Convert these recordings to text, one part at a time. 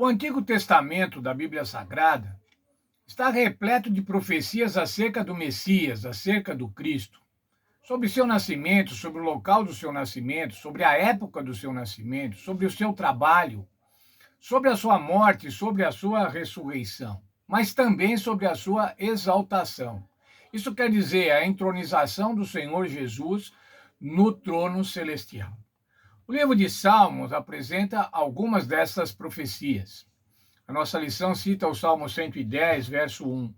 O Antigo Testamento da Bíblia Sagrada está repleto de profecias acerca do Messias, acerca do Cristo, sobre seu nascimento, sobre o local do seu nascimento, sobre a época do seu nascimento, sobre o seu trabalho, sobre a sua morte, sobre a sua ressurreição, mas também sobre a sua exaltação. Isso quer dizer a entronização do Senhor Jesus no trono celestial. O livro de Salmos apresenta algumas dessas profecias. A nossa lição cita o Salmo 110, verso 1.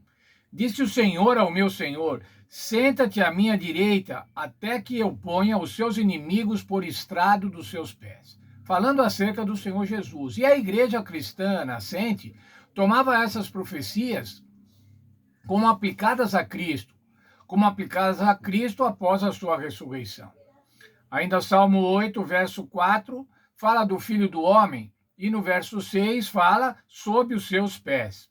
Disse o Senhor ao meu Senhor: senta-te à minha direita, até que eu ponha os seus inimigos por estrado dos seus pés. Falando acerca do Senhor Jesus. E a igreja cristã nascente tomava essas profecias como aplicadas a Cristo, após a sua ressurreição. Ainda Salmo 8, verso 4, fala do Filho do Homem, e no verso 6 fala sob os seus pés.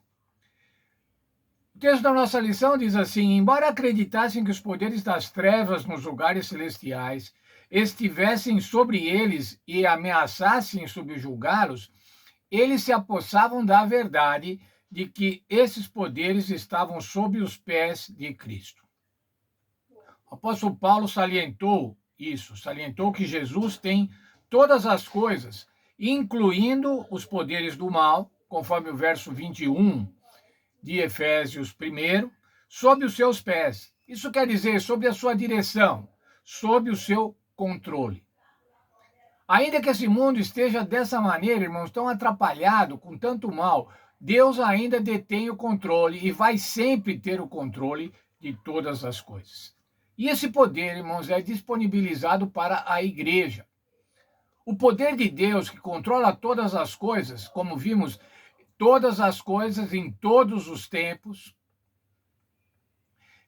O texto da nossa lição diz assim: embora acreditassem que os poderes das trevas nos lugares celestiais estivessem sobre eles e ameaçassem subjugá-los, eles se apossavam da verdade de que esses poderes estavam sob os pés de Cristo. O apóstolo Paulo salientou que Jesus tem todas as coisas, incluindo os poderes do mal, conforme o verso 21 de Efésios 1, sob os seus pés. Isso quer dizer sob a sua direção, sob o seu controle. Ainda que esse mundo esteja dessa maneira, irmãos, tão atrapalhado, com tanto mal, Deus ainda detém o controle e vai sempre ter o controle de todas as coisas. E esse poder, irmãos, é disponibilizado para a igreja. O poder de Deus que controla todas as coisas, como vimos, todas as coisas em todos os tempos,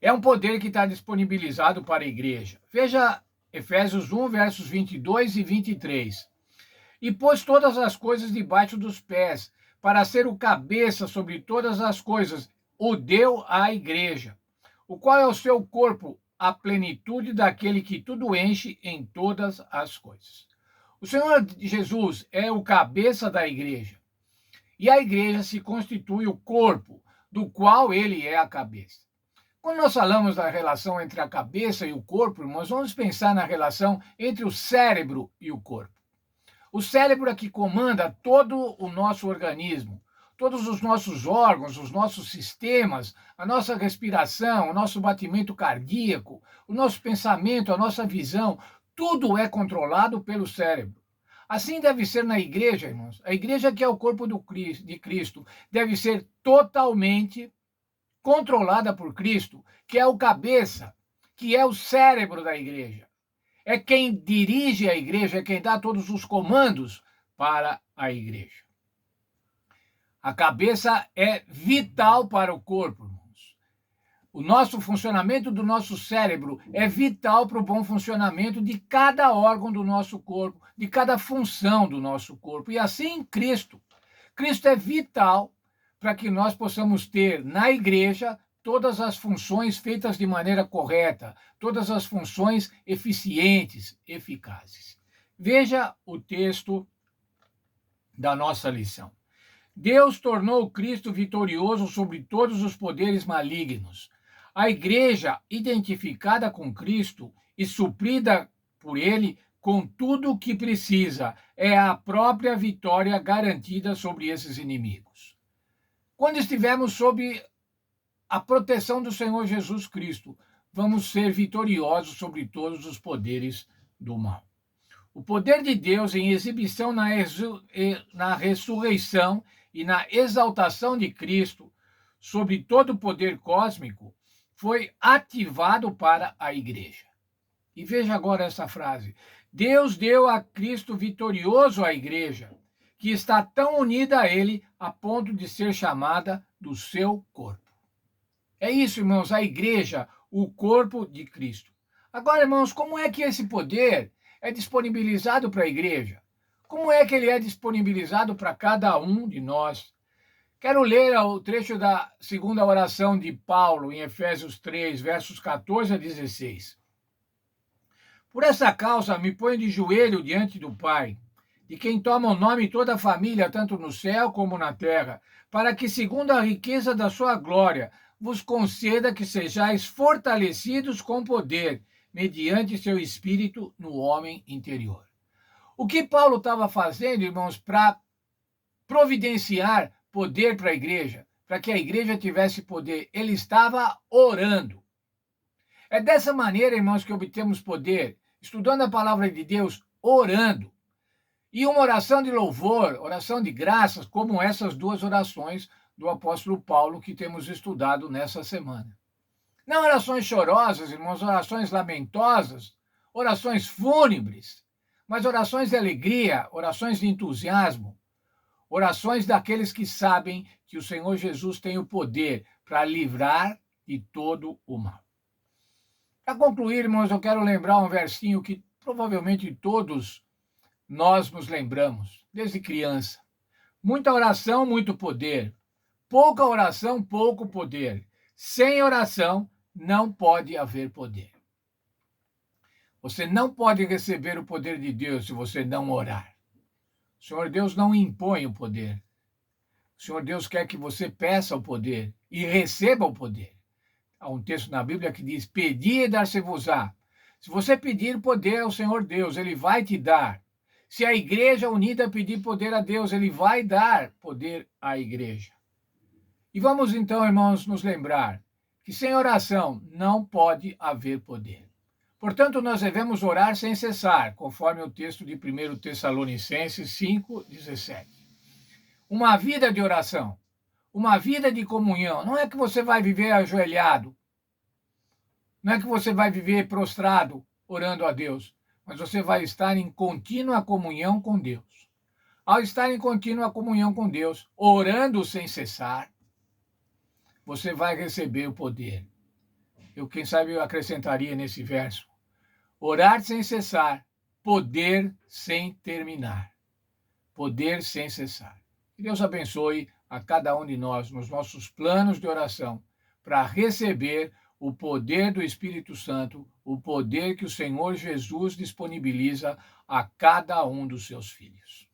é um poder que está disponibilizado para a igreja. Veja Efésios 1, versos 22 e 23. E pôs todas as coisas debaixo dos pés, para ser o cabeça sobre todas as coisas, o deu à igreja, o qual é o seu corpo, a plenitude daquele que tudo enche em todas as coisas. O Senhor Jesus é o cabeça da igreja. E a igreja se constitui o corpo, do qual ele é a cabeça. Quando nós falamos da relação entre a cabeça e o corpo, nós vamos pensar na relação entre o cérebro e o corpo. O cérebro é que comanda todo o nosso organismo, todos os nossos órgãos, os nossos sistemas, a nossa respiração, o nosso batimento cardíaco, o nosso pensamento, a nossa visão, tudo é controlado pelo cérebro. Assim deve ser na igreja, irmãos. A igreja, que é o corpo de Cristo, deve ser totalmente controlada por Cristo, que é o cabeça, que é o cérebro da igreja. É quem dirige a igreja, é quem dá todos os comandos para a igreja. A cabeça é vital para o corpo, irmãos. O nosso funcionamento do nosso cérebro é vital para o bom funcionamento de cada órgão do nosso corpo, de cada função do nosso corpo. E assim Cristo. Cristo é vital para que nós possamos ter na igreja todas as funções feitas de maneira correta, todas as funções eficientes, eficazes. Veja o texto da nossa lição. Deus tornou Cristo vitorioso sobre todos os poderes malignos. A igreja, identificada com Cristo e suprida por ele com tudo o que precisa, é a própria vitória garantida sobre esses inimigos. Quando estivermos sob a proteção do Senhor Jesus Cristo, vamos ser vitoriosos sobre todos os poderes do mal. O poder de Deus em exibição na ressurreição e na exaltação de Cristo sobre todo o poder cósmico foi ativado para a igreja. E veja agora essa frase: Deus deu a Cristo vitorioso à igreja, que está tão unida a ele a ponto de ser chamada do seu corpo. É isso, irmãos, a igreja, o corpo de Cristo. Agora, irmãos, como é que esse poder é disponibilizado para a igreja? Como é que ele é disponibilizado para cada um de nós? Quero ler o trecho da segunda oração de Paulo, em Efésios 3, versos 14 a 16. Por essa causa me ponho de joelho diante do Pai, de quem toma o nome toda a família, tanto no céu como na terra, para que, segundo a riqueza da sua glória, vos conceda que sejais fortalecidos com poder, mediante seu espírito no homem interior. O que Paulo estava fazendo, irmãos, para providenciar poder para a igreja, para que a igreja tivesse poder? Ele estava orando. É dessa maneira, irmãos, que obtemos poder, estudando a palavra de Deus, orando. E uma oração de louvor, oração de graças, como essas duas orações do apóstolo Paulo que temos estudado nessa semana. Não orações chorosas, irmãos, orações lamentosas, orações fúnebres, mas orações de alegria, orações de entusiasmo, orações daqueles que sabem que o Senhor Jesus tem o poder para livrar de todo o mal. Para concluir, irmãos, eu quero lembrar um versinho que provavelmente todos nós nos lembramos, desde criança. Muita oração, muito poder. Pouca oração, pouco poder. Sem oração, não pode haver poder. Você não pode receber o poder de Deus se você não orar. O Senhor Deus não impõe o poder. O Senhor Deus quer que você peça o poder e receba o poder. Há um texto na Bíblia que diz: pedi e dar-se-vos-á. Se você pedir poder ao Senhor Deus, Ele vai te dar. Se a igreja unida pedir poder a Deus, Ele vai dar poder à igreja. E vamos então, irmãos, nos lembrar que sem oração não pode haver poder. Portanto, nós devemos orar sem cessar, conforme o texto de 1 Tessalonicenses 5:17. Uma vida de oração, uma vida de comunhão. Não é que você vai viver ajoelhado, não é que você vai viver prostrado, orando a Deus, mas você vai estar em contínua comunhão com Deus. Ao estar em contínua comunhão com Deus, orando sem cessar, você vai receber o poder. Quem sabe, eu acrescentaria nesse verso: orar sem cessar, poder sem terminar. Poder sem cessar. Que Deus abençoe a cada um de nós nos nossos planos de oração para receber o poder do Espírito Santo, o poder que o Senhor Jesus disponibiliza a cada um dos seus filhos.